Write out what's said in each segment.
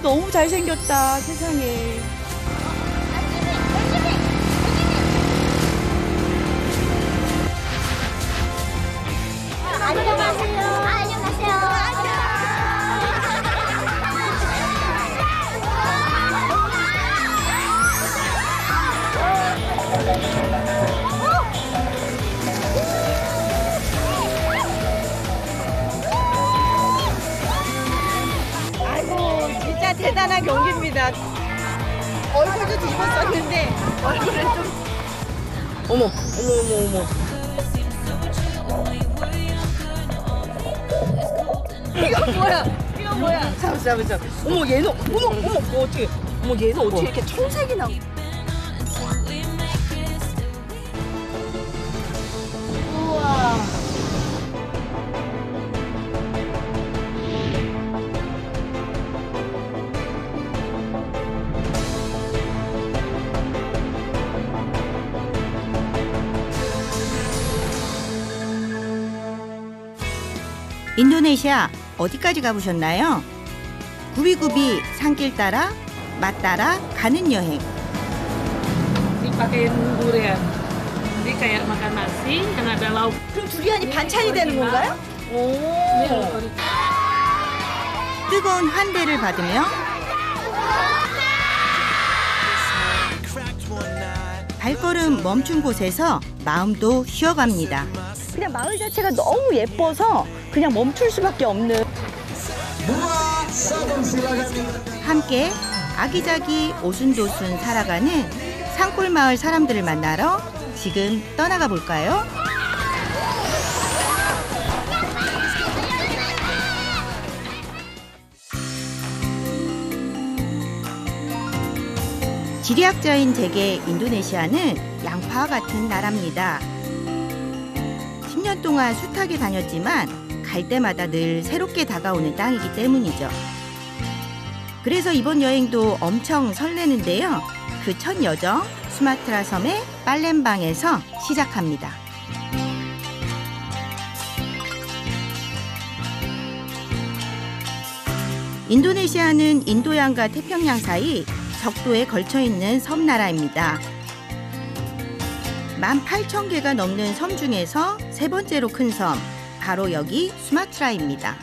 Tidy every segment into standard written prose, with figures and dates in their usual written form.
너무 잘생겼다, 세상에. 안녕하세요. 안녕하세요. 아이고, 진짜 대단한 경기입니다. 얼굴도 뒤집었었는데 얼굴은 좀. 어머. 이거 뭐야? 잠깐. 어머, 얘는 얘는 어떻게 이렇게 청색이 나? 우와. 인도네시아 어디까지 가보셨나요? 구비구비 산길 따라 맛 따라 가는 여행. Dipakein durian. Jadi kayak makan nasi yang ada lauk. 그럼 두리안이 반찬이 되는 건가요? 오. 뜨거운 환대를 받으며 발걸음 멈춘 곳에서 마음도 쉬어갑니다. 그냥 마을 자체가 너무 예뻐서 그냥 멈출 수밖에 없는. 함께 아기자기 오순도순 살아가는 산골 마을 사람들을 만나러 지금 떠나가 볼까요? 지리학자인 제게 인도네시아는 양파와 같은 나라입니다. 10년 동안 숱하게 다녔지만 갈 때마다 늘 새롭게 다가오는 땅이기 때문이죠. 그래서 이번 여행도 엄청 설레는데요. 그 첫 여정 수마트라 섬의 팔렘방에서 시작합니다. 인도네시아는 인도양과 태평양 사이 적도에 걸쳐있는 섬나라입니다. 18,000개가 넘는 섬 중에서 세 번째로 큰 섬, 바로 여기 수마트라입니다.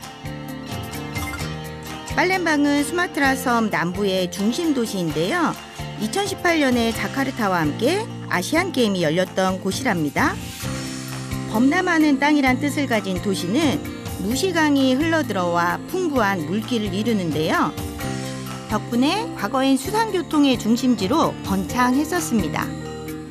팔렘방은 수마트라 섬 남부의 중심 도시인데요. 2018년에 자카르타와 함께 아시안 게임이 열렸던 곳이랍니다. 범람하는 땅이란 뜻을 가진 도시는 무시강이 흘러들어와 풍부한 물길을 이루는데요. 덕분에 과거엔 수상교통의 중심지로 번창했었습니다.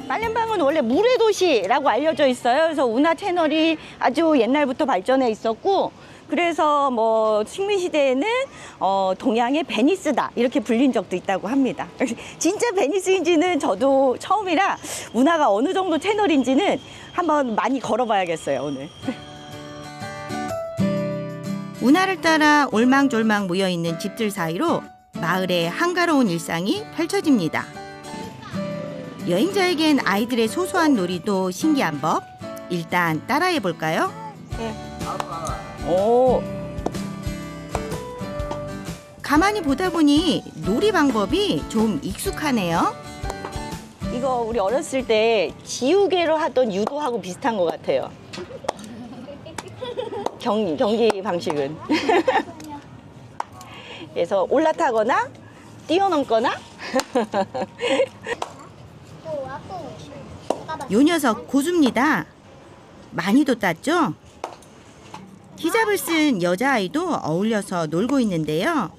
팔렘방은 원래 물의 도시라고 알려져 있어요. 그래서 운하 채널이 아주 옛날부터 발전해 있었고, 그래서 뭐 식민시대에는 동양의 베니스다 이렇게 불린 적도 있다고 합니다. 진짜 베니스인지는 저도 처음이라 운하가 어느 정도 채널인지는 한번 많이 걸어봐야겠어요, 오늘. 운하를 따라 올망졸망 모여있는 집들 사이로 마을의 한가로운 일상이 펼쳐집니다. 여행자에겐 아이들의 소소한 놀이도 신기한 법. 일단 따라해볼까요? 오. 가만히 보다 보니 놀이 방법이 좀 익숙하네요. 이거 우리 어렸을 때 지우개로 하던 유도하고 비슷한 것 같아요. 경기 방식은. 그래서 올라타거나 뛰어넘거나. 요 녀석 고수입니다. 많이도 땄죠? 히잡을 쓴 여자아이도 어울려서 놀고 있는데요.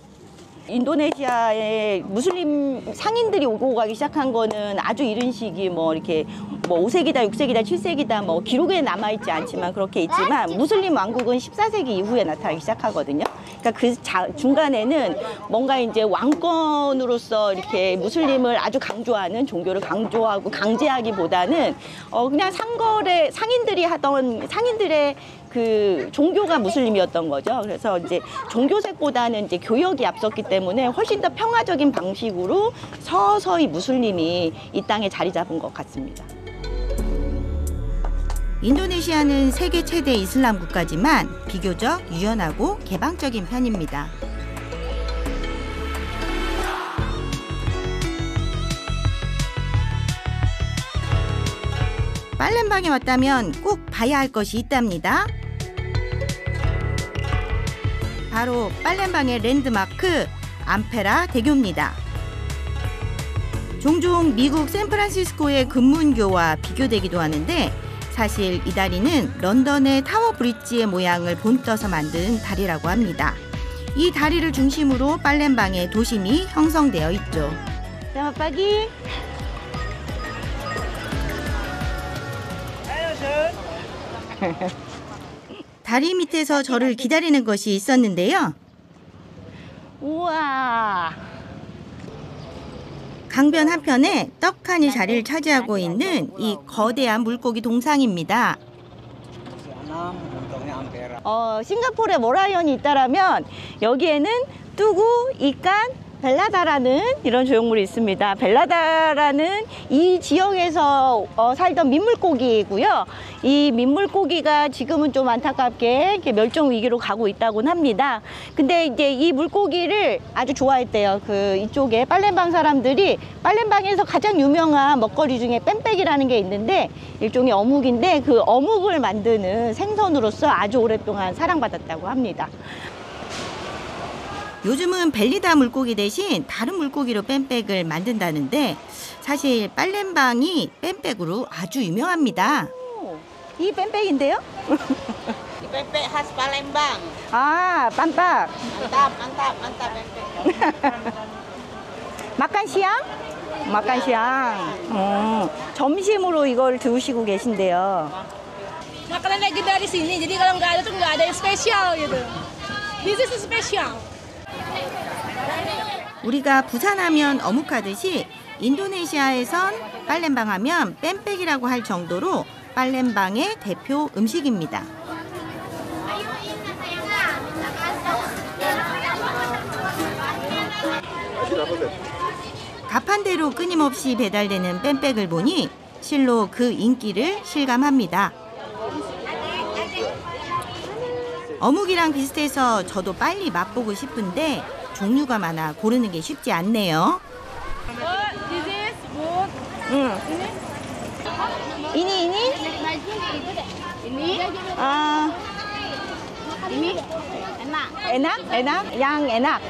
인도네시아에 무슬림 상인들이 오고 가기 시작한 거는 아주 이른 시기, 뭐 이렇게 뭐 5세기다, 6세기다, 7세기다 뭐 기록에 남아있지 않지만 그렇게 있지만 무슬림 왕국은 14세기 이후에 나타나기 시작하거든요. 그러니까 그 중간에는 뭔가 이제 왕권으로서 이렇게 무슬림을 아주 강조하는, 종교를 강조하고 강제하기보다는 그냥 상인들이 하던 상인들의 그 종교가 무슬림이었던 거죠. 그래서 이제 종교색보다는 이제 교역이 앞섰기 때문에 훨씬 더 평화적인 방식으로 서서히 무슬림이 이 땅에 자리 잡은 것 같습니다. 인도네시아는 세계 최대 이슬람 국가지만 비교적 유연하고 개방적인 편입니다. 빨렘방에 왔다면 꼭 봐야 할 것이 있답니다. 바로 빨렘방의 랜드마크 암페라 대교입니다. 종종 미국 샌프란시스코의 금문교와 비교되기도 하는데 사실 이 다리는 런던의 타워 브릿지의 모양을 본떠서 만든 다리라고 합니다. 이 다리를 중심으로 빨렘방의 도심이 형성되어 있죠. Selamat pagi. 다리 밑에서 저를 기다리는 것이 있었는데요. 우와. 강변 한편에 떡하니 자리를 차지하고 있는 이 거대한 물고기 동상입니다. 싱가포르에 머라이언이 있다라면 여기에는 뚜구, 이깐, 벨라다라는 이런 조형물이 있습니다. 벨라다라는 이 지역에서 살던 민물고기이고요. 이 민물고기가 지금은 좀 안타깝게 이렇게 멸종 위기로 가고 있다고 합니다. 근데 이제 이 물고기를 아주 좋아했대요. 그 이쪽에 빨렘방 사람들이 빨렘방에서 가장 유명한 먹거리 중에 뺑뺑이라는 게 있는데 일종의 어묵인데 그 어묵을 만드는 생선으로서 아주 오랫동안 사랑받았다고 합니다. 요즘은 벨리다 물고기 대신 다른 물고기로 뱀백을 만든다는데 사실 빨렘방이 뱀백으로 아주 유명합니다. 이 뺑뺑인데요? Pempek khas Palembang. 아, 빰빡. Mantap pempek. 마칸 시앙? 마칸 시앙. 점심으로 이걸 드시고 계신데요. Makanan legenda di sini, jadi kalau nggak ada tuh nggak ada yang spesial gitu. This is special. 우리가 부산하면 어묵하듯이 인도네시아에선 빨렘방 하면 뱀백이라고 할 정도로 빨렘방의 대표 음식입니다. 가판대로 끊임없이 배달되는 뱀백을 보니 실로 그 인기를 실감합니다. 어묵이랑 비슷해서 저도 빨리 맛보고 싶은데 종류가 많아 고르는 게 쉽지 않네요. This is good. 이니? Ini 아, enak. 에낙? 양 에낙.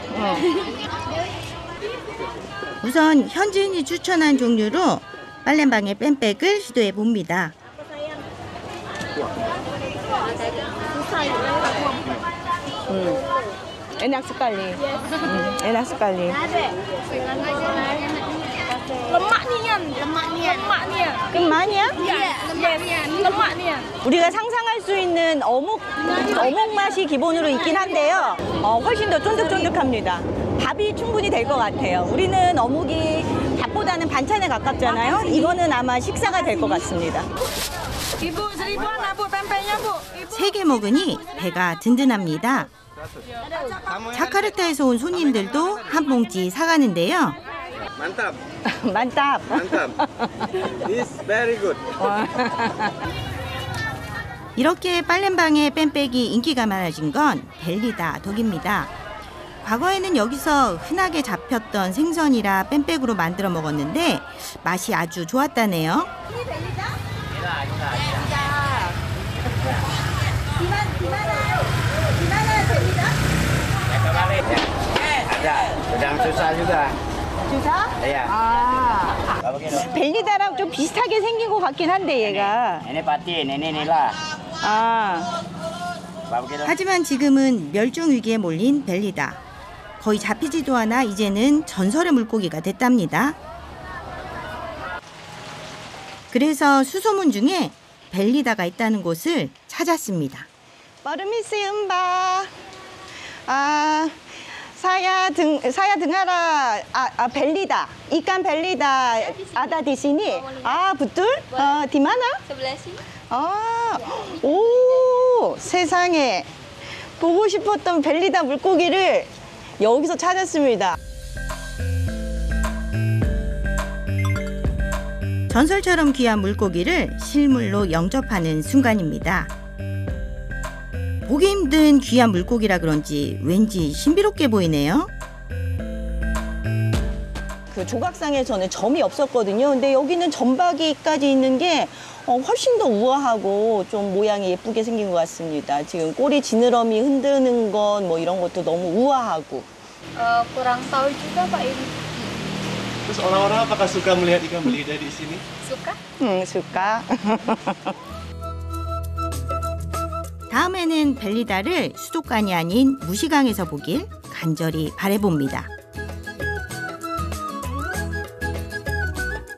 우선 현지인이 추천한 종류로 빨렘방의 뱀백을 시도해 봅니다. 에낙 스칼리. 에낙 스칼리. Lemak nian. Lemak nian. 그럼 많이야? Lemak nian. 우리가 상상할 수 있는 어묵 맛이 기본으로 있긴 한데요. 훨씬 더 쫀득쫀득합니다. 밥이 충분히 될 것 같아요. 우리는 어묵이 밥보다는 반찬에 가깝잖아요. 이거는 아마 식사가 될 것 같습니다. Ibu seribuan lah bu pempeknya bu. 3개 먹으니 배가 든든합니다. 자카르타에서 온 손님들도 한 봉지 사가는데요. Mantap, 만답. mantap. This very good. 이렇게 빨렘방의 뱀백이 인기가 많아진 건 벨리다 덕입니다. 과거에는 여기서 흔하게 잡혔던 생선이라 뱀백으로 만들어 먹었는데 맛이 아주 좋았다네요. Ada, sedang susah juga. 주사? Iya. 아, 벨리다랑 좀 비슷하게 생긴 것 같긴 한데 얘가. Ini patin, ini nila. 아, Berapa kilo? 하지만 지금은 멸종 위기에 몰린 벨리다. 거의 잡히지도 않아 이제는 전설의 물고기가 됐답니다. 그래서 수소문 중에 벨리다가 있다는 곳을 찾았습니다. 버르미스 음바. 아, 사야 등하라. 벨리다. 이깐 벨리다. 아다 디시니. 아, 부툴? 디마나? Sebelah sini. 아, 오, 세상에. 보고 싶었던 벨리다 물고기를 여기서 찾았습니다. 전설처럼 귀한 물고기를 실물로 영접하는 순간입니다. 보기 힘든 귀한 물고기라 그런지 왠지 신비롭게 보이네요. 그 조각상에서는 점이 없었거든요. 근데 여기는 점박이까지 있는 게 훨씬 더 우아하고 좀 모양이 예쁘게 생긴 것 같습니다. 지금 꼬리 지느러미 흔드는 건 뭐 이런 것도 너무 우아하고. Kurang tahu juga Pak ini. Terus orang-orang apakah suka melihat ikan belida di sini? Suka? 술까? 다음에는 벨리다를 수도관이 아닌 무시강에서 보길 간절히 바라봅니다.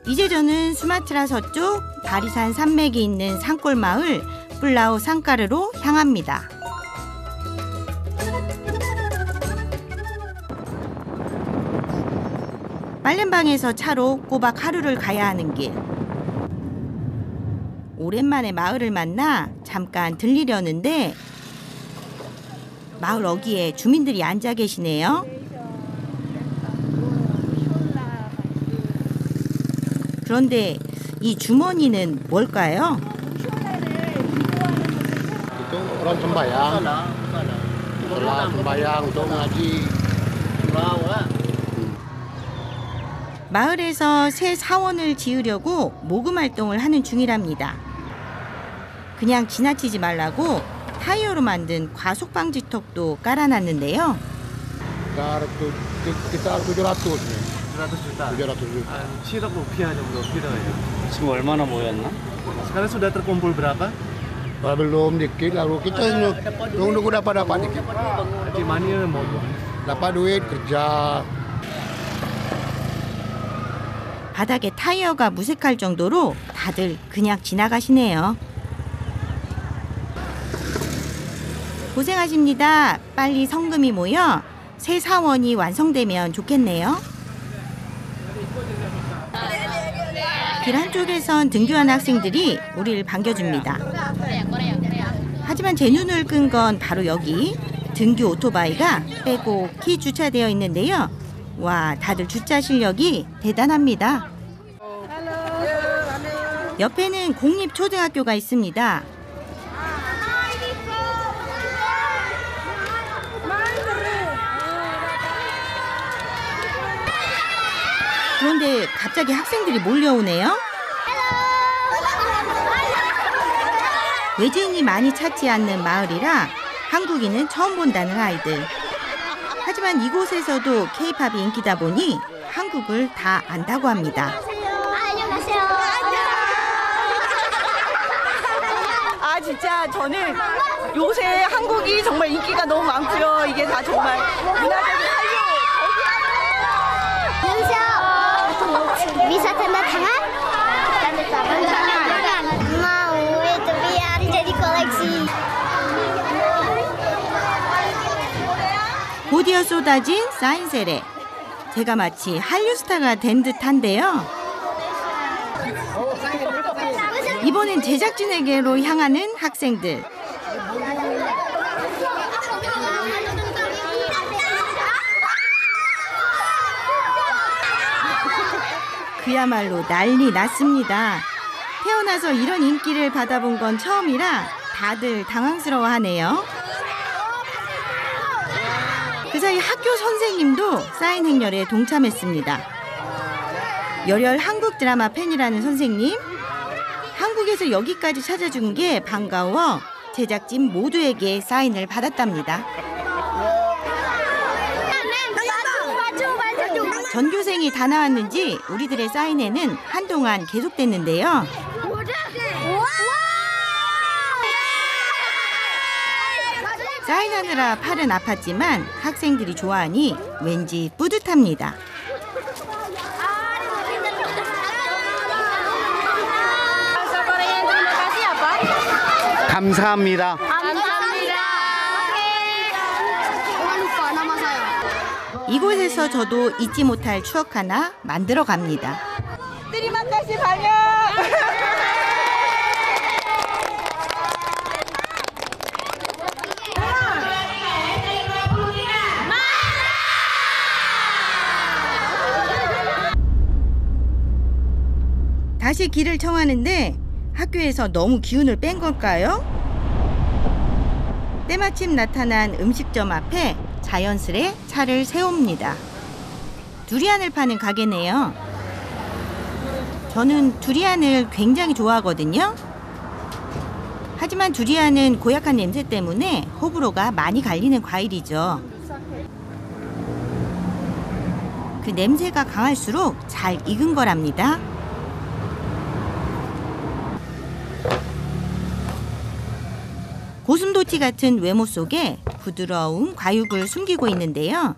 이제 저는 수마트라 서쪽 바리산 산맥이 있는 산골 마을 플라우 상까르로 향합니다. 팔렘방에서 차로 꼬박 하루를 가야 하는 길. 오랜만에 마을을 만나 잠깐 들리려는데 마을 어귀에 주민들이 앉아 계시네요. 그런데 이 주머니는 뭘까요? Itu orang sembahyang. Setelah sembahyang untuk ngaji. 마을에서 새 사원을 지으려고 모금 활동을 하는 중이랍니다. 그냥 지나치지 말라고 타이어로 만든 과속 방지턱도 깔아놨는데요. Sekitar 700 nih. 700 juta. 700 juta. Sirap rupiahnya bro, ya. 지금 얼마나 모였나? Sekarang sudah terkumpul berapa? Belum dikit lalu kita nunggu dapat dikit. Gimana mau? Dapat duit kerja. 바닥에 타이어가 무색할 정도로 다들 그냥 지나가시네요. 고생하십니다. 빨리 성금이 모여 새 사원이 완성되면 좋겠네요. 길 한쪽에선 등교하는 학생들이 우리를 반겨줍니다. 하지만 제 눈을 끈 건 바로 여기 등교 오토바이가 빼곡히 주차되어 있는데요. 와, 다들 주차 실력이 대단합니다. 옆에는 공립초등학교가 있습니다. 그런데 갑자기 학생들이 몰려오네요. 외지인이 많이 찾지 않는 마을이라 한국인은 처음 본다는 아이들. 하지만 이곳에서도 K-팝이 인기다 보니 한국을 다 안다고 합니다. 아 진짜 저는 요새 한국이 정말 인기가 너무 많고요. 이게 다 정말 문화적인 Bisa tanda tangan? Tanda tangan. Mau itu biar jadi koleksi. 곧이어 쏟아진 사인 세례. 제가 마치 한류 스타가 된 듯한데요. 이번엔 제작진에게로 향하는 학생들. 그야말로 난리 났습니다. 태어나서 이런 인기를 받아본 건 처음이라 다들 당황스러워하네요. 그 사이 학교 선생님도 사인 행렬에 동참했습니다. 열혈 한국 드라마 팬이라는 선생님, 한국에서 여기까지 찾아준 게 반가워 제작진 모두에게 사인을 받았답니다. 전교생이 다 나왔는지 우리들의 사인회는 한동안 계속됐는데요. 사인하느라 팔은 아팠지만 학생들이 좋아하니 왠지 뿌듯합니다. 감사합니다. 이곳에서 저도 잊지 못할 추억 하나 만들어 갑니다. 뜨리만까지 방역. 다시 길을 청하는데 학교에서 너무 기운을 뺀 걸까요? 때마침 나타난 음식점 앞에 자연스레 차를 세웁니다. 두리안을 파는 가게네요. 저는 두리안을 굉장히 좋아하거든요. 하지만 두리안은 고약한 냄새 때문에 호불호가 많이 갈리는 과일이죠. 그 냄새가 강할수록 잘 익은 거랍니다. 고슴도치 같은 외모 속에 부드러운 과육을 숨기고 있는데요.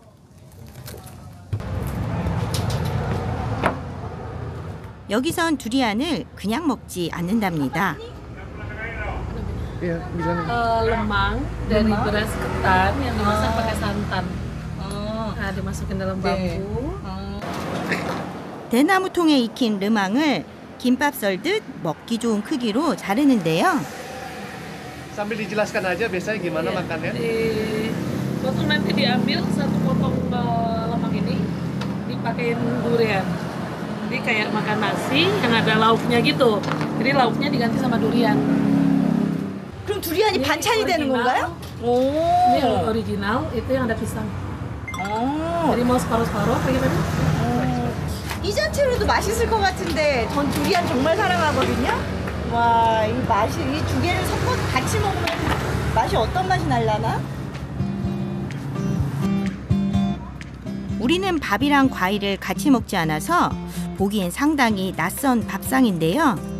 여기선 두리안을 그냥 먹지 않는답니다. Iya, gimana? Lemang dari beras ketan yang dimasak pakai santan. Nah, dimasukin dalam bambu. 대나무통에 익힌 르망을 김밥 썰듯 먹기 좋은 크기로 자르는데요. Sambil dijelaskan aja biasanya gimana makannya? Waktu nanti diambil satu potong lemang ini dipakein durian. Jadi kayak makan nasi yang ada lauknya gitu. Jadi lauknya diganti sama durian. 그럼 두리안이 반찬이 되는 건가요? Ini 오. original, itu yang ada pisang. Jadi mau separuh-separuh kayak tadi? 이 자체로도 맛있을 것 같은데 전 두리안 정말 사랑하거든요. 와, 이 맛이 이 두 개를 섞어서 같이 먹으면 맛이 어떤 맛이 날라나? 우리는 밥이랑 과일을 같이 먹지 않아서 보기엔 상당히 낯선 밥상인데요.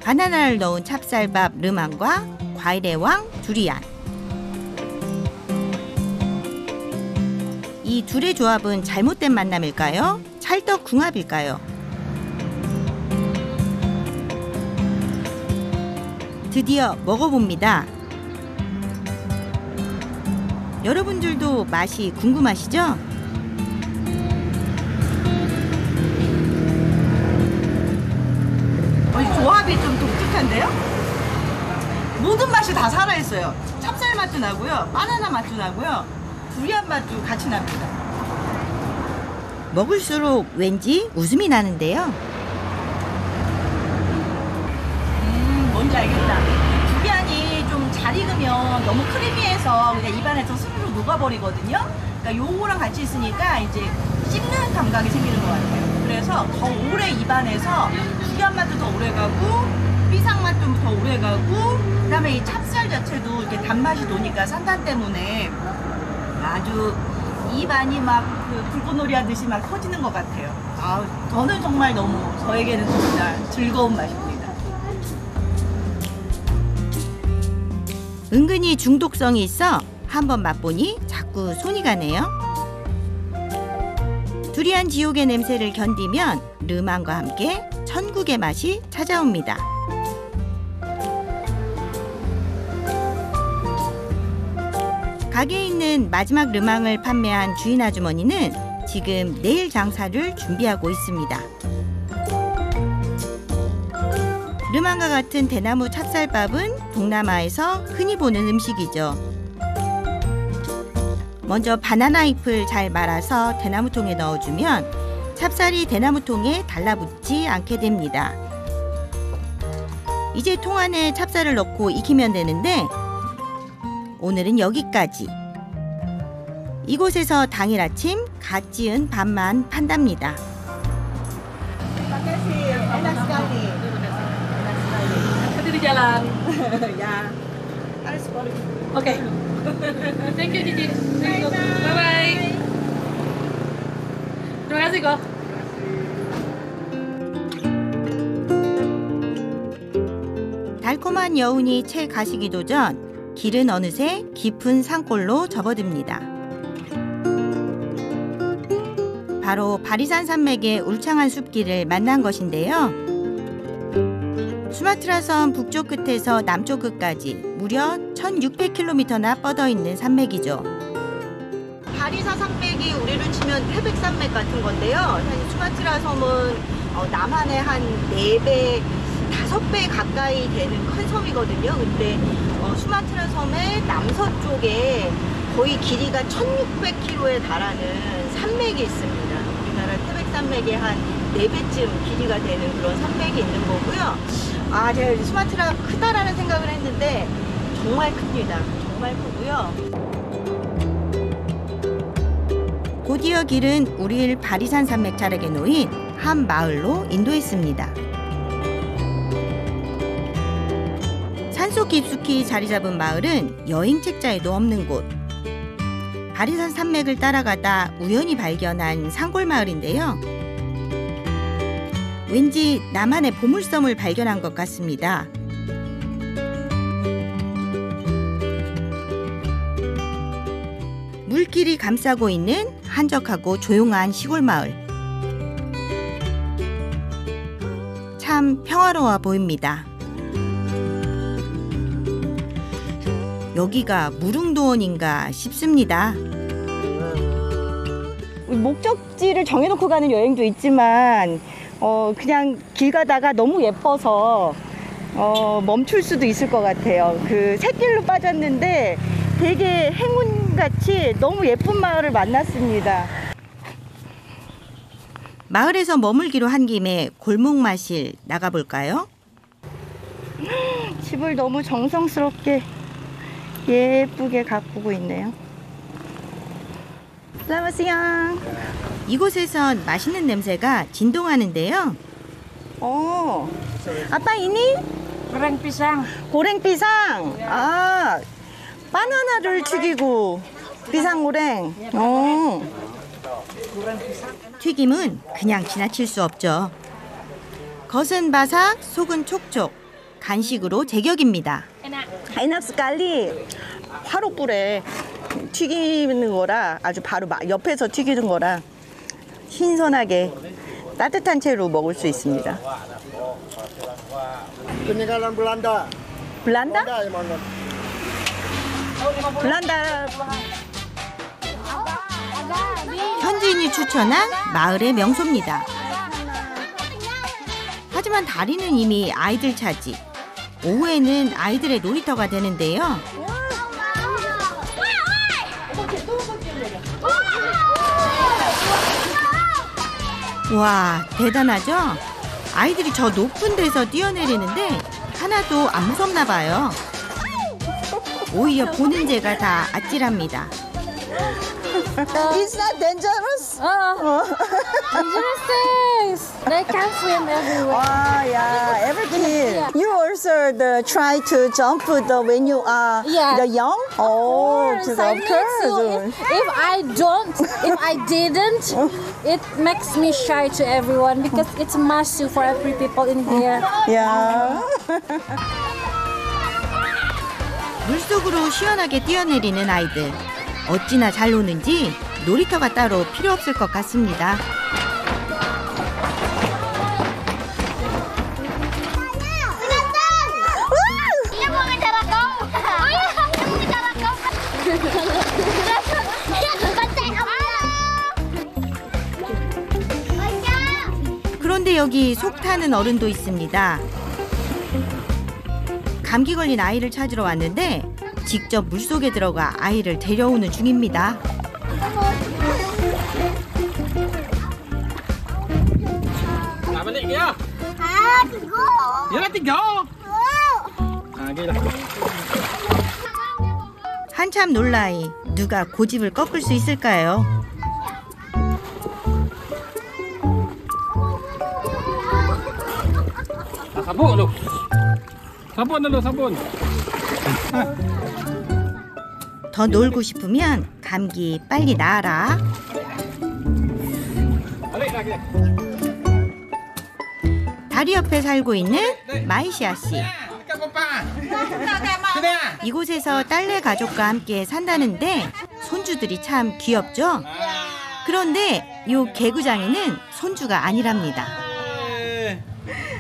바나나를 넣은 찹쌀밥 르망과 과일의 왕 두리안. 이 둘의 조합은 잘못된 만남일까요? 찰떡궁합일까요? 드디어 먹어봅니다. 여러분들도 맛이 궁금하시죠? 조합이 좀 독특한데요? 모든 맛이 다 살아있어요. 찹쌀 맛도 나고요, 바나나 맛도 나고요, 두리안 맛도 같이 납니다. 먹을수록 왠지 웃음이 나는데요. 뭔지 알겠다. 두리안이 좀 잘 익으면 너무 크리미해서 그냥 입안에서 스르르 녹아버리거든요. 그러니까 요거랑 같이 있으니까 이제 씹는 감각이 생기는 것 같아요. 그래서 더 오래 입안에서 두리안 맛도 더 오래 가고, 삐상 맛도 더 오래 가고, 그다음에 이 찹쌀 자체도 이렇게 단맛이 도니까 산단 때문에 아주 입안이 막 그 불꽃놀이 하듯이 막 터지는 것 같아요. 아, 저는 정말 너무 저에게는 진짜 즐거운 맛입니다. 은근히 중독성이 있어 한번 맛보니 자꾸 손이 가네요. 두리안 지옥의 냄새를 견디면 르망과 함께 천국의 맛이 찾아옵니다. 가게에 있는 마지막 르망을 판매한 주인 아주머니는 지금 내일 장사를 준비하고 있습니다. 르망과 같은 대나무 찹쌀밥은 동남아에서 흔히 보는 음식이죠. 먼저 바나나 잎을 잘 말아서 대나무통에 넣어주면 찹쌀이 대나무통에 달라붙지 않게 됩니다. 이제 통 안에 찹쌀을 넣고 익히면 되는데 오늘은 여기까지. 이곳에서 당일 아침 갓 지은 밥만 판답니다. Hati di jalan. 야, Oke. Thank you, Cici. Thank you. Bye-bye. Terima kasih, kok. 달콤한 여운이 채 가시기도 전 길은 어느새 깊은 산골로 접어듭니다. 바로 바리산 산맥의 울창한 숲길을 만난 것인데요. 수마트라 섬 북쪽 끝에서 남쪽 끝까지 무려 1600km나 뻗어 있는 산맥이죠. 바리사 산맥이 우리로 치면 태백산맥 같은 건데요. 사실 수마트라 섬은 남한의 한 4배, 5배 가까이 되는 큰 섬이거든요. 근데 수마트라 섬의 남서쪽에 거의 길이가 1600km에 달하는 산맥이 있습니다. 우리나라 태백산맥의 한 4배쯤 길이가 되는 그런 산맥이 있는 거고요. 아, 제가 수마트라 크다라는 생각을 했는데 정말 큽니다. 정말 크고요. 드디어 길은 우릴 바리산 산맥 자락에 놓인 한 마을로 인도했습니다. 산속 깊숙이 자리 잡은 마을은 여행 책자에도 없는 곳. 바리산 산맥을 따라가다 우연히 발견한 산골 마을인데요. 왠지 나만의 보물섬을 발견한 것 같습니다. 물길이 감싸고 있는 한적하고 조용한 시골 마을. 참 평화로워 보입니다. 여기가 무릉도원인가 싶습니다. 목적지를 정해놓고 가는 여행도 있지만 그냥 길 가다가 너무 예뻐서 멈출 수도 있을 것 같아요. 그 샛길로 빠졌는데 되게 행운같이 너무 예쁜 마을을 만났습니다. 마을에서 머물기로 한 김에 골목 마실 나가볼까요? 집을 너무 정성스럽게 예쁘게 가꾸고 있네요. 안녕하세요. 이곳에선 맛있는 냄새가 진동하는데요. 아빠 ini? Goreng pisang. 고랭피상. 아, 바나나를 튀기고 비상고랭. 튀김은 그냥 지나칠 수 없죠. 겉은 바삭, 속은 촉촉. 간식으로 제격입니다. enak sekali. 화로불에 튀기는 거라 아주 바로 옆에서 튀기는 거라 신선하게 따뜻한 채로 먹을 수 있습니다. Peninggalan Belanda. 블란다? Yang mana? 블란다. 현지인이 추천한 마을의 명소입니다. 하지만 다리는 이미 아이들 차지. 오후에는 아이들의 놀이터가 되는데요. 와, 대단하죠? 아이들이 저 높은 데서 뛰어내리는데 하나도 안 무섭나 봐요. 오히려 보는 제가 다 아찔합니다. It's not dangerous? Dangerous things. They can swim everywhere. Yeah, everything. You also try to jump when you are Yeah. young? I of need to. If I didn't, it makes me shy to everyone because it's massive for every people in here. Yeah. 물속으로 시원하게 뛰어내리는 아이들. 어찌나 잘 노는지 놀이터가 따로 필요 없을 것 같습니다. 그런데 여기 속 타는 어른도 있습니다. 감기 걸린 아이를 찾으러 왔는데 직접 물속에 들어가 아이를 데려오는 중입니다. 한참 놀라이 누가 고집을 꺾을 수 있을까요? Sabun lu. Sabun dulu, sabun. 더 놀고 싶으면 감기 빨리 나아라. 다리 옆에 살고 있는 마이시아 씨. 이곳에서 딸내 가족과 함께 산다는데 손주들이 참 귀엽죠? 그런데 요 개구장이는 손주가 아니랍니다.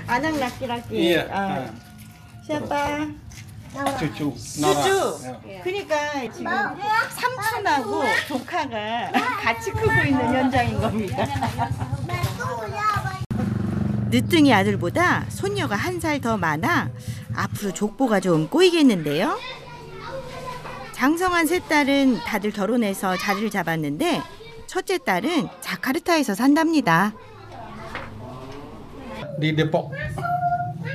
아낙 라끼라끼. Iya. 시아빠. Cucu. 주주. 그러니까 지금 삼촌하고 조카가 같이 크고 있는 현장인 겁니다. 늦둥이 아들보다 손녀가 1살 더 많아 앞으로 족보가 좀 꼬이겠는데요. 장성한 세 딸은 다들 결혼해서 자리를 잡았는데 첫째 딸은 자카르타에서 산답니다. Di Depok.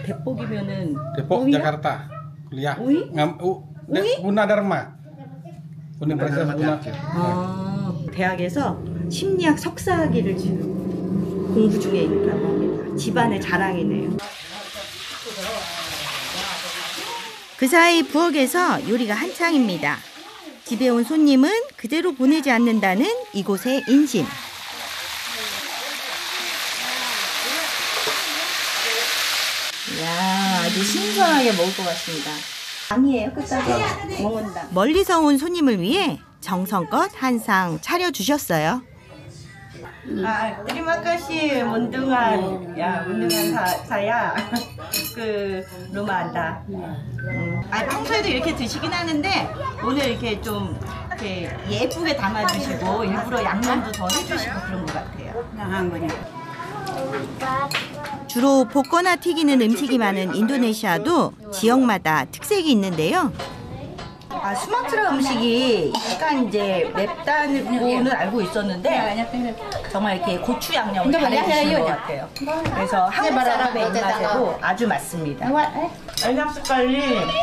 대복이면은 Depok, Jakarta. Kuliah. UI? Gunadarma. Universitas Gunadarma. 대학에서 심리학 석사학위를 지금 공부 중에 있다고 합니다. 집안의 자랑이네요. 그 사이 부엌에서 요리가 한창입니다. 집에 온 손님은 그대로 보내지 않는다는 이곳의 인심. 이야, 아주 신선하게 먹을 것 같습니다. 아니에요, 끝까지 먹는다. 멀리서 온 손님을 위해 정성껏 한 상 차려주셨어요. terima kasih Mundungan. Ya, Mundungan saya 그 루마안다. 평소에도 이렇게 드시긴 하는데 오늘 이렇게 좀 이렇게 예쁘게 담아주시고 일부러 양념도 더 해주시고 그런 것 같아요. 주로 볶거나 튀기는 음식이 많은 인도네시아도 지역마다 특색이 있는데요. 수마트라 음식이 약간 이제 맵다는 거는 알고 있었는데 정말 이렇게 고추 양념을 잘해주시는 것 같아요. 그래서 한국 사람의 입맛에도 아주 맞습니다. enak sekali.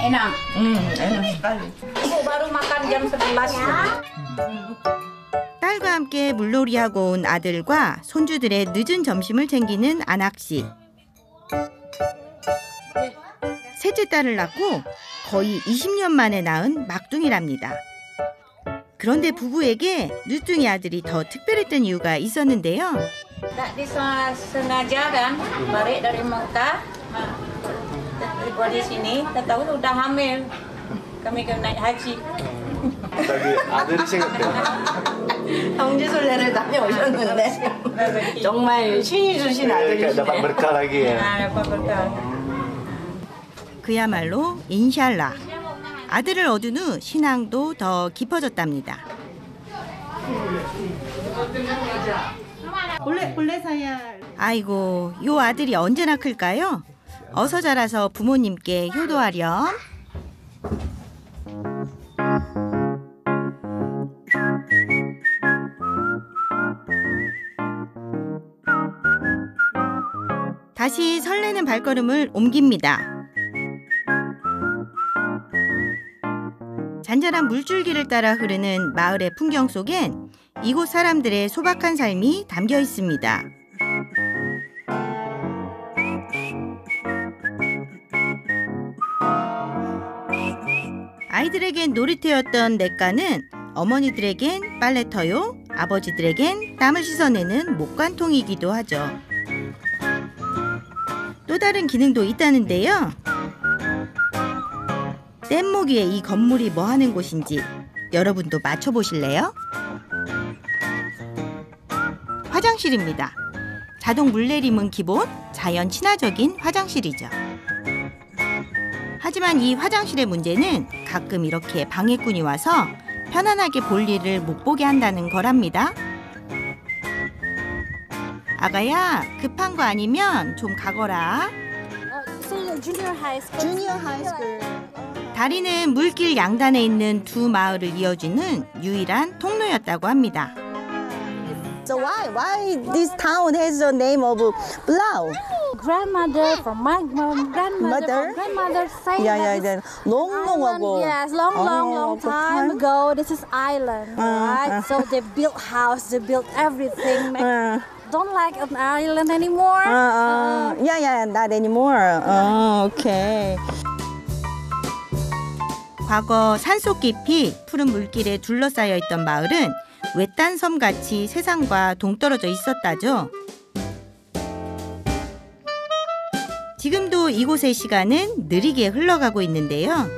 enak sekali. baru makan jam 11. 딸과 함께 물놀이하고 온 아들과 손주들의 늦은 점심을 챙기는 안학 씨. 셋째 딸을 낳고 거의 20년 만에 낳은 막둥이랍니다. 그런데 부부에게 늦둥이 아들이 더 특별했던 이유가 있었는데요. Tak disengaja kan, balik dari Mekah, tiba di sini, tak tahu udah hamil. Kami naik haji. 갑자기 아들이 생각돼요. 형제솔레를 다녀오셨는데 정말 신이 주신 Kayak 아들이시네요. dapat berkah lagi ya. Dapat berkah. 그야말로 인샬라. 아들을 얻은 후 신앙도 더 깊어졌답니다. 볼래 사야. 아이고, 요 아들이 언제나 클까요? 어서 자라서 부모님께 효도하렴. 다시 설레는 발걸음을 옮깁니다. 잔잔한 물줄기를 따라 흐르는 마을의 풍경 속엔 이곳 사람들의 소박한 삶이 담겨 있습니다. 아이들에겐 놀이터였던 냇가는 어머니들에겐 빨래터요, 아버지들에겐 땀을 씻어내는 목관통이기도 하죠. 또 다른 기능도 있다는데요. 뗏목 위에 이 건물이 뭐 하는 곳인지 여러분도 맞춰보실래요? 화장실입니다. 자동 물내림은 기본, 자연 친화적인 화장실이죠. 하지만 이 화장실의 문제는 가끔 이렇게 방해꾼이 와서 편안하게 볼일을 못 보게 한다는 거랍니다. 아가야, 급한 거 아니면 좀 가거라. Junior high school. Junior high school. 다리는 물길 양단에 있는 두 마을을 이어주는 유일한 통로였다고 합니다. So why this town has the name of Blau? Grandmother from my Mother? grandmother say that Yeah. Long ago. Yes, long time ago. This is island, right? So they built house, they built everything. Don't like an island anymore. Yeah, not anymore. Okay. 과거 산속 깊이 푸른 물길에 둘러싸여 있던 마을은 외딴 섬같이 세상과 동떨어져 있었다죠. 지금도 이곳의 시간은 느리게 흘러가고 있는데요.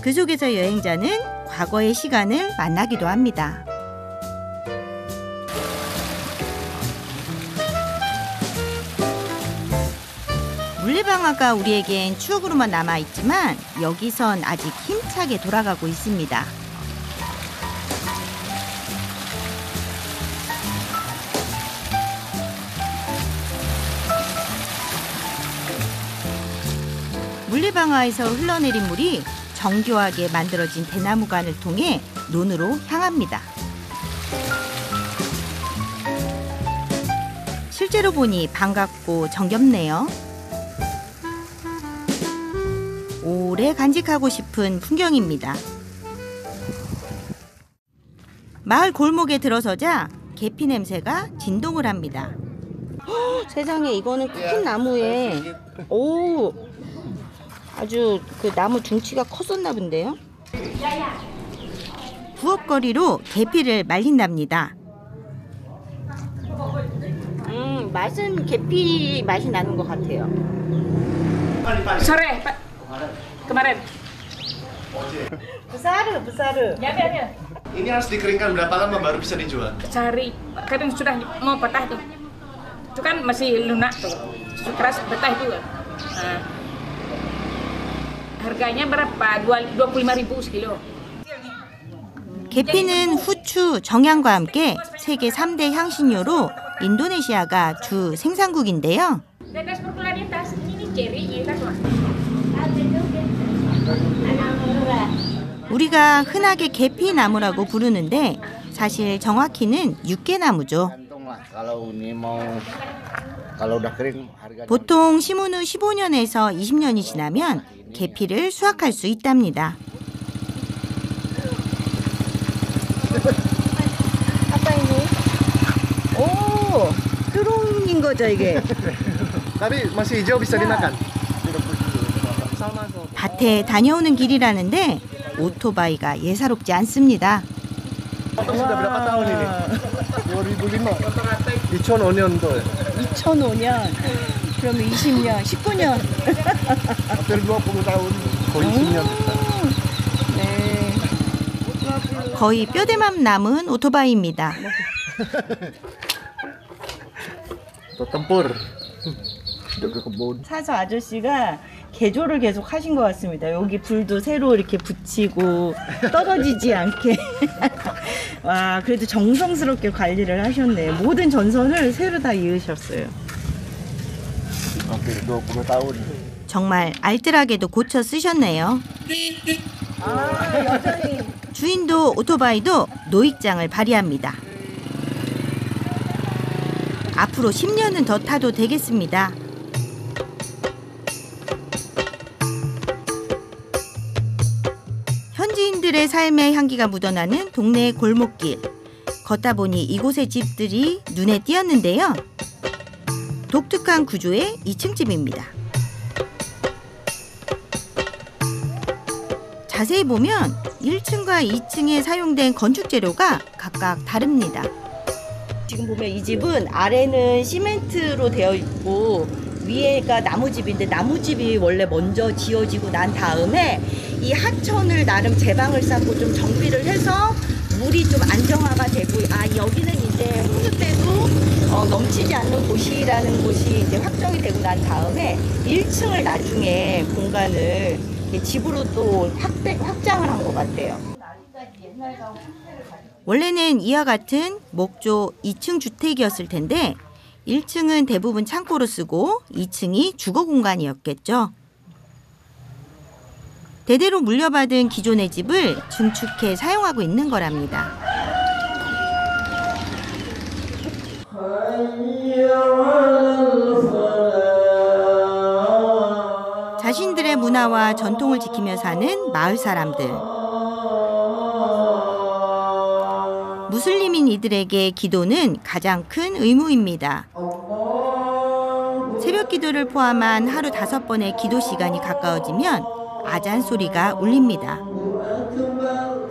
그 속에서 여행자는 과거의 시간을 만나기도 합니다. 물레방아가 우리에겐 추억으로만 남아있지만 여기선 아직 힘차게 돌아가고 있습니다. 물레방아에서 흘러내린 물이 정교하게 만들어진 대나무관을 통해 논으로 향합니다. 실제로 보니 반갑고 정겹네요. 오래 간직하고 싶은 풍경입니다. 마을 골목에 들어서자 계피 냄새가 진동을 합니다. 세상에 이거는 큰 나무에 오 아주 그 나무 둥치가 컸었나 본데요. 부엌거리로 계피를 말린답니다. 맛은 계피 맛이 나는 것 같아요. Sore, Pak. Kemarin. 부사르. Ya. Ini harus dikeringkan berapa lama baru bisa dijual? Sehari. Kadang sudah mau patah tuh. Itu kan masih lunak tuh. Keras patah itu. Nah. Harganya berapa? 25.000 sekilo. 계피는 후추, 정향과 함께 세계 3대 향신료로 인도네시아가 주 생산국인데요. Tetes popularitas ini cherry kita tuh. 우리가 흔하게 계피나무라고 부르는데 사실 정확히는 육개나무죠. 보통 심은 후 15년에서 20년이 지나면 계피를 수확할 수 있답니다. 아빠 이거 오 뚜롱인 거죠 이게. Tapi masih hijau bisa dimakan. 밭에 다녀오는 길이라는데 오토바이가 예사롭지 않습니다. Sudah berapa tahun ini? 2005. 2005년도. 2005년 그러면 20년 19년 Hampir 20 tahun. Koyi 10년. 네. 거의 뼈대만 남은 오토바이입니다. Untuk tempur. 사서 아저씨가 개조를 계속 하신 것 같습니다. 여기 불도 새로 이렇게 붙이고 떨어지지 않게. 와, 그래도 정성스럽게 관리를 하셨네. 모든 전선을 새로 다 이으셨어요. Hampir 20 tahun. 정말 알뜰하게도 고쳐 쓰셨네요. 여전히. 주인도 오토바이도 노익장을 발휘합니다. 앞으로 10년은 더 타도 되겠습니다. 현지인들의 삶의 향기가 묻어나는 동네 골목길. 걷다 보니 이곳의 집들이 눈에 띄었는데요. 독특한 구조의 2층 집입니다. 자세히 보면 1층과 2층에 사용된 건축 재료가 각각 다릅니다. 지금 보면 이 집은 아래는 시멘트로 되어 있고 위에가 나무집인데 나무집이 원래 먼저 지어지고 난 다음에 이 하천을 나름 제방을 쌓고 좀 정비를 해서 물이 좀 안정화가 되고 여기는 이제 홍수 때도 넘치지 않는 곳이라는 곳이 이제 확정이 되고 난 다음에 1층을 나중에 공간을 집으로 또 확장을 한 것 같아요. 원래는 이와 같은 목조 2층 주택이었을 텐데 1층은 대부분 창고로 쓰고 2층이 주거 공간이었겠죠. 대대로 물려받은 기존의 집을 증축해 사용하고 있는 거랍니다. 자신들의 문화와 전통을 지키며 사는 마을 사람들. 무슬림인 이들에게 기도는 가장 큰 의무입니다. 새벽 기도를 포함한 하루 5번의 기도 시간이 가까워지면 아잔 소리가 울립니다.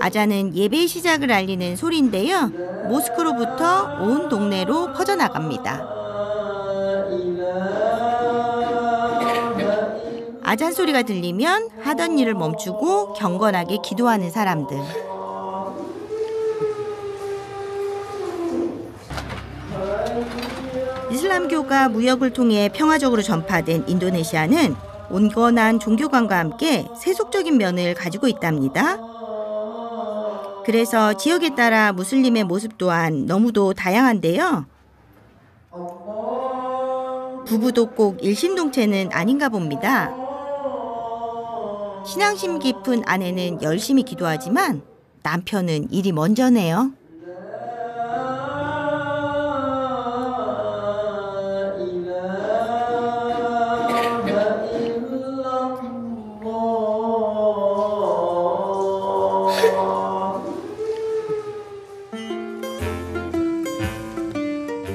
아잔은 예배의 시작을 알리는 소리인데요. 모스크로부터 온 동네로 퍼져나갑니다. 아잔 소리가 들리면 하던 일을 멈추고 경건하게 기도하는 사람들. 이슬람교가 무역을 통해 평화적으로 전파된 인도네시아는 온건한 종교관과 함께 세속적인 면을 가지고 있답니다. 그래서 지역에 따라 무슬림의 모습 또한 너무도 다양한데요. 부부도 꼭 일심동체는 아닌가 봅니다. 신앙심 깊은 아내는 열심히 기도하지만 남편은 일이 먼저네요.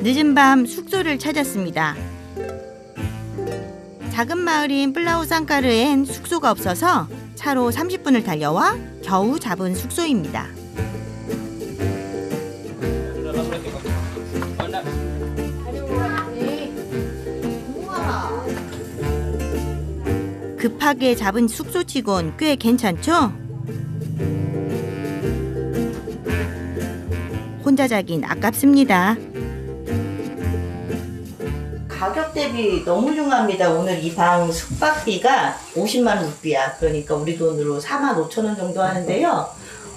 늦은 밤 숙소를 찾았습니다. 작은 마을인 플라우산카르엔 숙소가 없어서 차로 30분을 달려와 겨우 잡은 숙소입니다. 급하게 잡은 숙소치곤 꽤 괜찮죠? 혼자 자긴 아깝습니다. 가격 대비 너무 흉합니다. 오늘 이 방 숙박비가 50만 루피야. 그러니까 우리 돈으로 45,000원 정도 하는데요.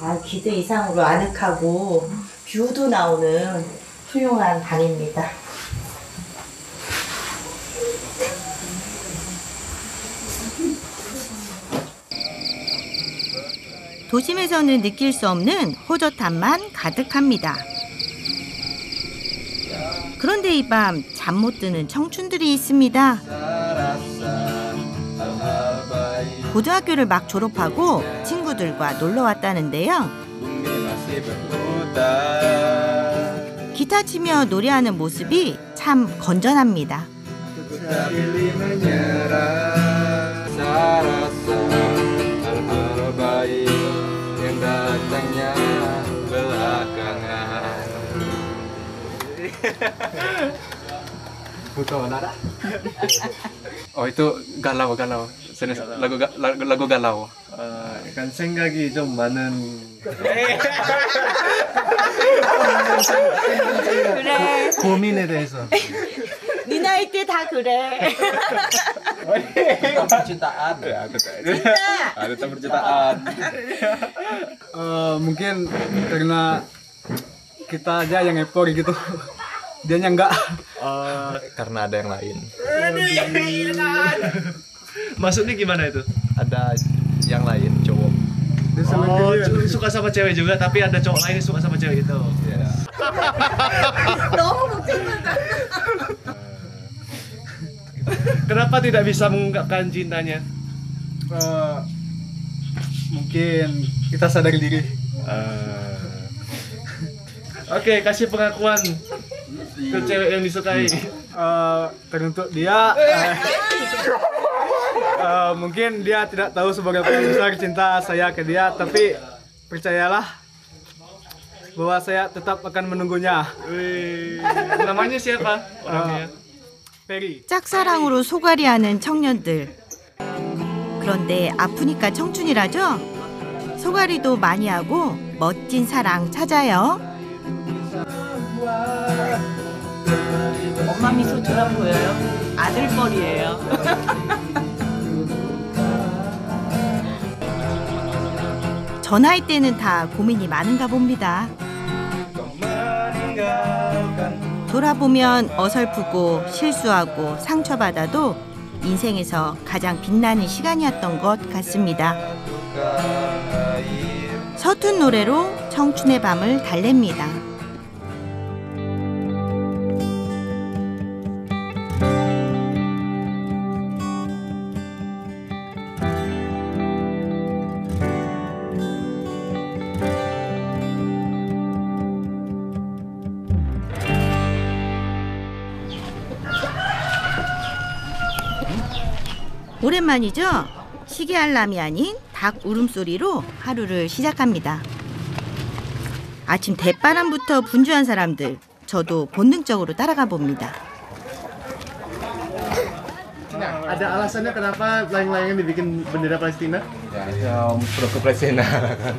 아, 기대 이상으로 아늑하고 뷰도 나오는 훌륭한 방입니다. 도심에서는 느낄 수 없는 호젓함만 가득합니다. 그런데 이 밤 잠 못 드는 청춘들이 있습니다. 고등학교를 막 졸업하고 친구들과 놀러 왔다는데요. 기타 치며 노래하는 모습이 참 건전합니다. Oh itu galau. Lagu galau. 약간 생각이 좀 많은. 그래. 고민에 대해서. 네 나이 때 다 그래. Percintaan. Ada percintaan. Mungkin karena kita aja yang ekor gitu. Dianya enggak. Karena ada yang lain. Maksudnya gimana itu? Ada yang lain, cowok. Oh, suka sama cewek juga, tapi ada cowok lain yang suka sama cewek itu. Yeah. Kenapa tidak bisa mengungkapkan cintanya? Mungkin kita sadar diri. Oke, kasih pengakuan ke cewek yang disukai. Teruntuk dia mungkin dia tidak tahu seberapa besar cinta saya ke dia, tapi percayalah bahwa saya tetap akan menunggunya. Namanya siapa orangnya? 페리. 짝사랑으로 소갈이하는 청년들. 그런데 아프니까 청춘이라죠? 소갈이도 많이 하고 멋진 사랑 찾아요. 엄마 미소처럼 보여요. 아들뻘이에요. 저 나이 때는 다 고민이 많은가 봅니다. 돌아보면 어설프고 실수하고 상처받아도 인생에서 가장 빛나는 시간이었던 것 같습니다. 서툰 노래로 청춘의 밤을 달랩니다. 오랜만이죠? 시계 알람이 아닌 닭 울음소리로 하루를 시작합니다. 아침 대바람부터 분주한 사람들, 저도 본능적으로 따라가 봅니다. Ada alasannya kenapa layang-layangnya dibikin bendera Palestina? Ya, pro ke Palestina kan.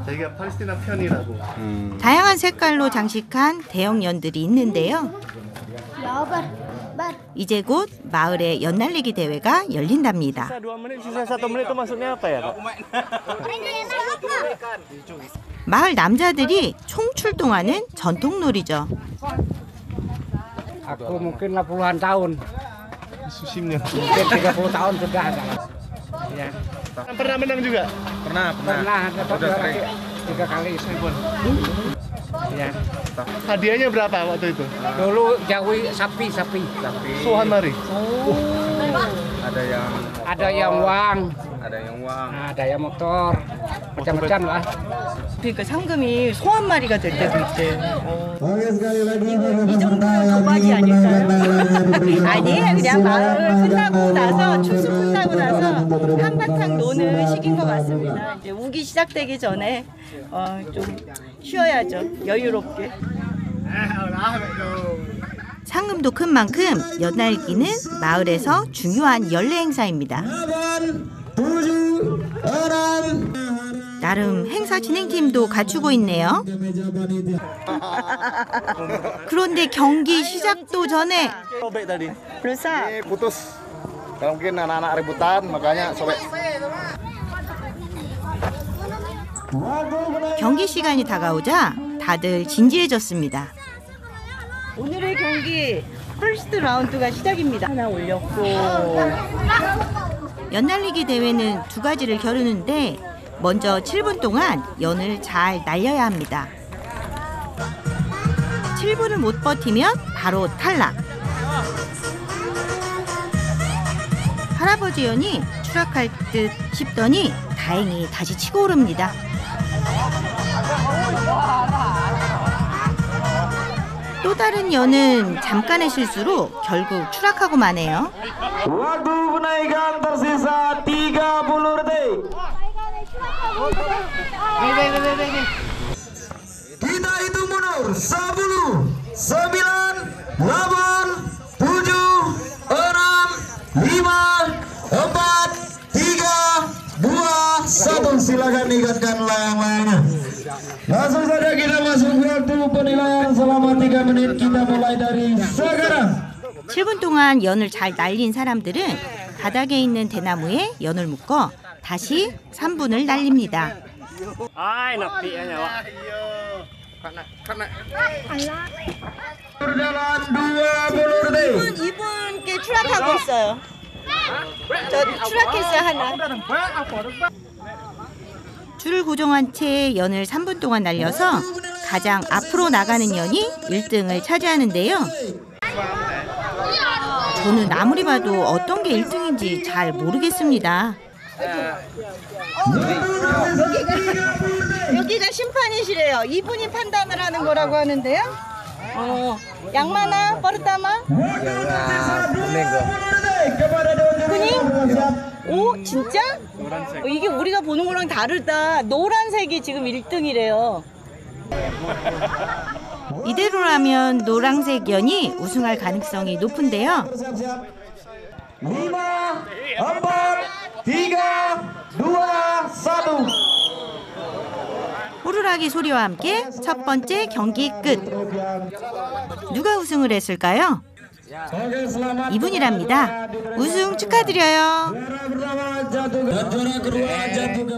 자기가 팔레스티나 편이라고. 다양한 색깔로 장식한 대형 연들이 있는데요. 이제 곧 마을의 연날리기 대회가 열린답니다. Sisa 2 menit, sisa 1 menit itu maksudnya apa ya, Kak? 마을 남자들이 총 출동하는 전통놀이죠. Aku mungkin 80-an tahun. Sushi nya. Mungkin 30 tahun sudah ada. Ya. Pernah menang juga? Pernah dapat 3 kali. Ya. Hadiahnya berapa waktu itu? Dulu jawi sapi. Suhan mari. Ada yang Ada yang uang, ada yang uang. ada yang motor. macam-macam lah. 그러니까 상금이 소 한 마리가 될 때도 있대. 이 정도면 도박이 아닐까요? 아니에요. 그냥 마을 끝나고 나서 추수 끝나고 나서 한바탕 노는 시기인 것 같습니다. 이제 우기 시작되기 전에 좀 쉬어야죠. 여유롭게. 상금도 큰 만큼 연날기는 마을에서 중요한 연례 행사입니다. 나름 행사 진행팀도 갖추고 있네요. 그런데 경기 시작도 전에 rusak. putus. Kalau mungkin anak-anak rebutan, makanya sobek. 경기 시간이 다가오자 다들 진지해졌습니다. 오늘의 경기 퍼스트 라운드가 시작입니다. 하나 올렸고 연날리기 대회는 두 가지를 겨루는데 먼저 7분 동안 연을 잘 날려야 합니다. 7분을 못 버티면 바로 탈락. 할아버지 연이 추락할 듯 싶더니 다행히 다시 치고 오릅니다. 또 다른 연은 잠깐의 실수로 결국 추락하고 마네요. Waktu penaikan tersisa 30 detik. Kita hitung mundur 10, 9, 8, 7, 6, 5, 4, 3, 2, 1. Silakan ikatkan layang-layangnya. Langsung saja kita masuk waktu penilaian selama 3 menit. Kita mulai dari sekarang. 7분 동안 연을 잘 날린 사람들은 바닥에 있는 대나무에 연을 묶어 다시 3분을 날립니다. 이분께 추락하고 있어요. 저 추락했어요 하나. 줄을 고정한 채 연을 3분 동안 날려서 가장 앞으로 나가는 연이 1등을 차지하는데요. 저는 아무리 봐도 어떤 게 1등인지 잘 모르겠습니다. 여기가 심판이시래요. 이분이 판단을 하는 거라고 하는데요. 양마나 버르타마? kuning? 오 진짜? 이게 우리가 보는 거랑 다르다. 노란색이 지금 1등이래요. 이대로라면 노란색 연이 우승할 가능성이 높은데요. 5, 4, 3, 2, 1. 호루라기 소리와 함께 첫 번째 경기 끝. 누가 우승을 했을까요? 이분이랍니다. 우승 축하드려요.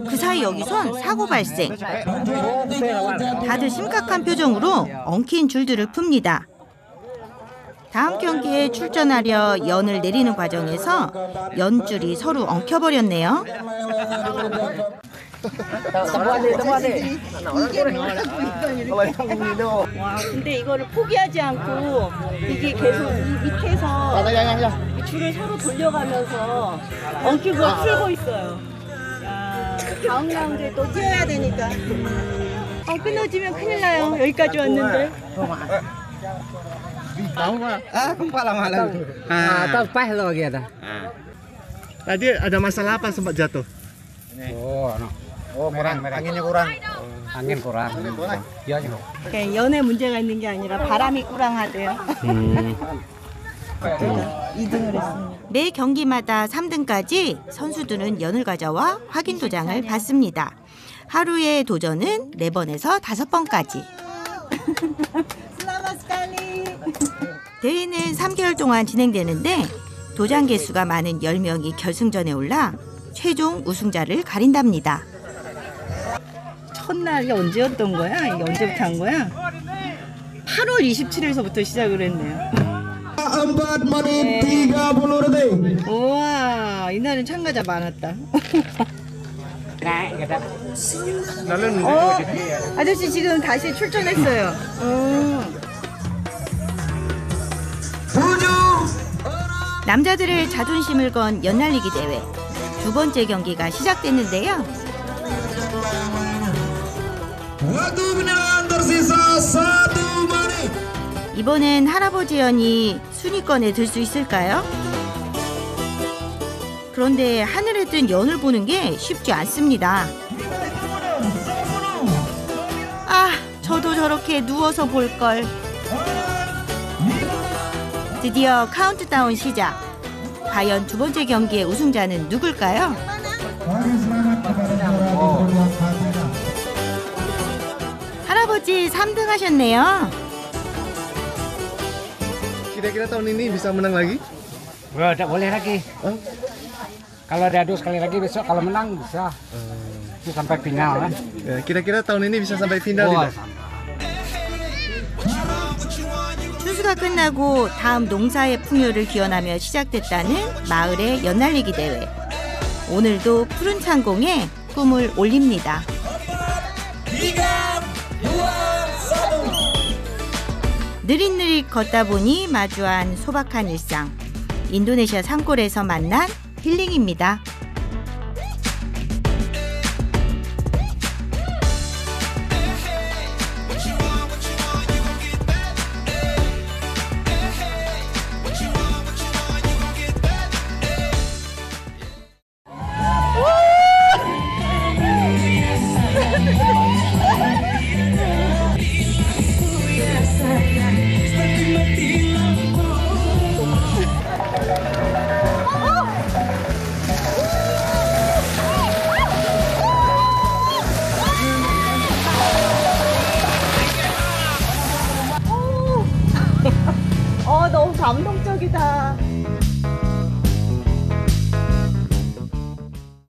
그 사이 여기선 사고 발생. 다들 심각한 표정으로 엉킨 줄들을 풉니다. 다음 경기에 출전하려 연을 내리는 과정에서 연줄이 서로 엉켜버렸네요. 와, 근데 이거를 포기하지 않고 이게 계속 이 밑에서 줄을 서로 돌려가면서 엉키고 풀고 있어요. 야, 다음 라운드에 또 뛰어야 되니까. 끊어지면 큰일 나요. 여기까지 왔는데. Kumpul lama lagi. Terpas lagi ada. Tadi ada masalah apa sempat jatuh? kurang, anginnya kurang. Angin kurang. Ya, 연에 문제가 있는 게 아니라 바람이 꾸랑하대요. 2등을 했습니다. 매 경기마다 3등까지 선수들은 연을 가져와 확인 도장을 받습니다. 하루의 도전은 4번에서 5번까지. 대회는 3개월 동안 진행되는데 도장 개수가 많은 10명이 결승전에 올라 최종 우승자를 가린답니다. 첫날이 언제였던 거야? 이게 언제부터 한 거야? 8월 27일서부터 시작을 했네요. 4 menit 30 detik. 우와, 이날은 참가자 많았다. 아저씨 지금 다시 출전했어요. 남자들의 자존심을 건 연날리기 대회. 두 번째 경기가 시작됐는데요. Waktu penilaian tersisa 1 menit. 이번엔 할아버지 연이 순위권에 들 수 있을까요? 그런데 하늘에 뜬 연을 보는 게 쉽지 않습니다. 아, 저도 저렇게 누워서 볼걸. 드디어 카운트다운 시작. 과연 두 번째 경기의 우승자는 누굴까요? 할아버지 3등 하셨네요. Kira-kira tahun ini bisa menang lagi? Tidak boleh lagi. Kalau diadu sekali lagi besok kalau menang bisa. Bisa sampai final kan. Ya, kira-kira tahun ini bisa sampai final tidak? 추수가 끝나고 다음 농사의 풍요를 기원하며 시작됐다는 마을의 연날리기 대회. 오늘도 푸른 창공에 꿈을 올립니다. 느릿느릿 걷다 보니 마주한 소박한 일상. 인도네시아 산골에서 만난 힐링입니다. 너무 감동적이다.